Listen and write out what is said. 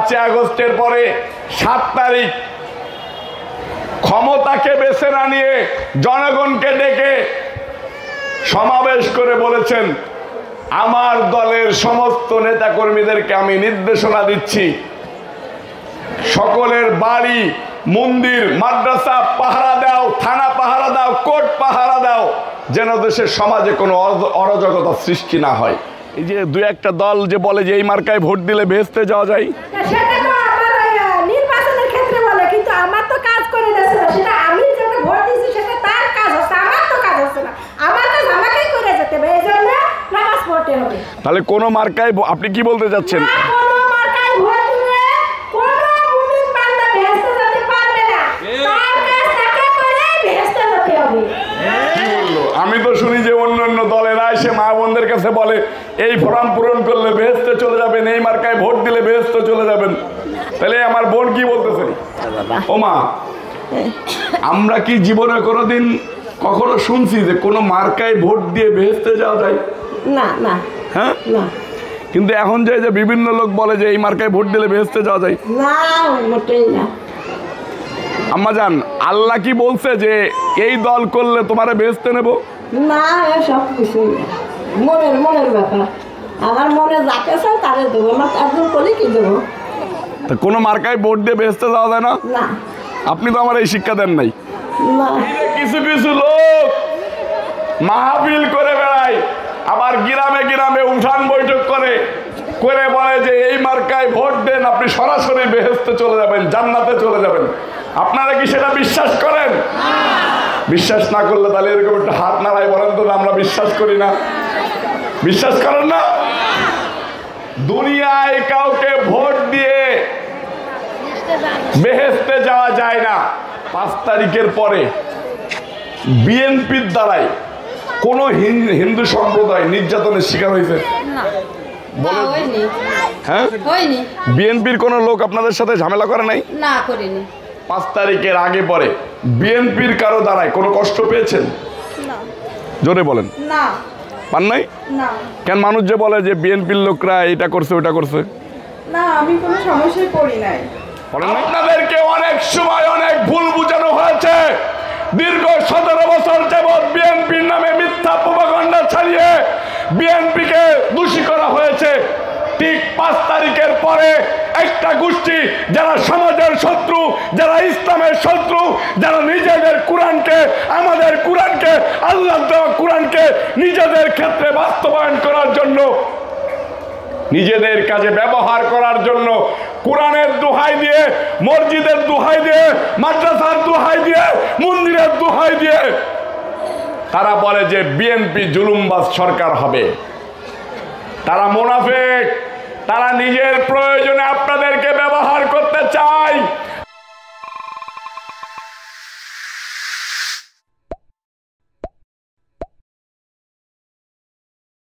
5 আগস্টের পরে 7 তারিখ ক্ষমতাকে বেছে না নিয়ে জনগণকে ডেকে সমাবেশ করে বলেছেন, আমার দলের সমস্ত নেতাকর্মীদেরকে আমি নির্দেশনা দিচ্ছি, সকলের বাড়ি, মন্দির, মাদ্রাসা পাহারা দাও, থানা পাহারা দাও, কোর্ট পাহারা দাও, যেন দেশের সমাজে কোনো অরাজকতা সৃষ্টি না হয়। এই যে দুই একটা দল যে বলে যে এই মার্কায় ভোট দিলে ভেস্তে যাওয়া যায়, নির্বাচনের ক্ষেত্রে বলে, কিন্তু আমার তো কাজ করে দিয়েছে না, সেটা আমি যেটা ভোট দিয়েছি সেটা তার কাজ হচ্ছে, আমার তো কাজ হচ্ছে না, আমার কাজ আমাকেই করে যেতে হবে, এই জন্য নামাজ পড়তে হবে। তাহলে কোন মার্কায় আপনি কি বলতে চাচ্ছেন? কোনো মার্কায় ভোট দিলে কোনো মুমিন বান্দা বেহেশতে যেতে পারবে না, তার কাজ তাকে করে বেহেশতে যেতে হবে। আমি তো শুনি যে অন্য অন্য দলেরা এসে মা বোনদের কাছে বলে এই ফর্ম পূরণ করলে বেহেশতে চলে যাবেন, এই মার্কায় ভোট দিলে বেহেশতে চলে যাবেন। তাহলে আমার বোন কি বলতেছে? ও মা, আমরা কি জীবনে কোনোদিন কখনো শুনছি যে কোনো মার্কায় ভোট দিয়ে বেহেশতে যাওয়া যায়? না না। হ্যাঁ না, কিন্তু এখন যে বিভিন্ন লোক বলে যে এই মার্কায় ভোট দিলে বেহেশতে যাওয়া যায়। না মোটেই না। আম্মা জান, আল্লাহ কি বলছে যে এই দল করলে তোমারে বেহেশতে নেব? না, এসব কিছুই না, মনের ব্যাপার, আমার মনে যাকে চাই তারে দেবো, আমার একজন করলে কি দেবো। তা কোনো মার্কায় ভোট দিয়ে বেহেশতে যাওয়া যায় না? না আপনি তো আমার এই শিক্ষা দেন নাই। না। কিছু কিছু লোক মাহফিল করে বেড়ায়, আবার গ্রামে গ্রামে উঠান বৈঠক করে বলে যে এই মার্কায় ভোট দেন, আপনি সরাসরি বেহেশতে চলে যাবেন, জান্নাতে চলে যাবেন। আপনারা কি সেটা বিশ্বাস করেন? বিশ্বাস না করলে তাহলে এরকম একটা হাত নাড়াই বলেন তো, আমরা বিশ্বাস করি না। বিশ্বাস করেন না? দুনিয়ায় কাউকে ভোট দিয়ে বেহেশতে যাওয়া যায় না। 5 তারিখের পরে বিএনপির দ্বারাই কোন হিন্দু সম্প্রদায় নির্যাতনের শিকার হয়েছে? হ্যাঁ, বিএনপির কোন লোক আপনাদের সাথে ঝামেলা করে নাই? না, করিনি। 5 তারিখের আগে পরে বিএনপির কারো দ্বারাই কোনো কষ্ট পেয়েছেন? জোরে বলেন। না, পান নাই? না। কেন মানুষ যে বলে যে বিএনপির লোকরা এটা করছে ওটা করছে? না, আমি কোনো সমস্যায় পড়ি নাই। আপনাদেরকে অনেক সময় অনেক ভুল বোঝানো হয়েছে। দীর্ঘ 17 বছর যাবৎ বিএনপির নামে মিথ্যা প্রপাগান্ডা ছাড়িয়ে বিএনপিকে দোষী করা হয়েছে। ঠিক 5 তারিখের পরে একটা গোষ্ঠী যারা সমাজের শত্রু, যারা ইসলামের শত্রু, যারা নিজেদের কোরআনকে, আমাদের কোরআনকে, আল্লাহ দেওয়া কোরআনকে নিজেদের ক্ষেত্রে বাস্তবায়ন করার জন্য, নিজেদের কাজে ব্যবহার করার জন্য কোরআনের দোহাই দিয়ে, মসজিদের দোহাই দিয়ে, মাদ্রাসার দোহাই দিয়ে, মন্দিরের দোহাই দিয়ে তারা বলে যে বিএনপি জুলুমবাজ সরকার হবে। তারা মুনাফিক, তারা নিজের প্রয়োজনে আপনাদেরকে ব্যবহার করতে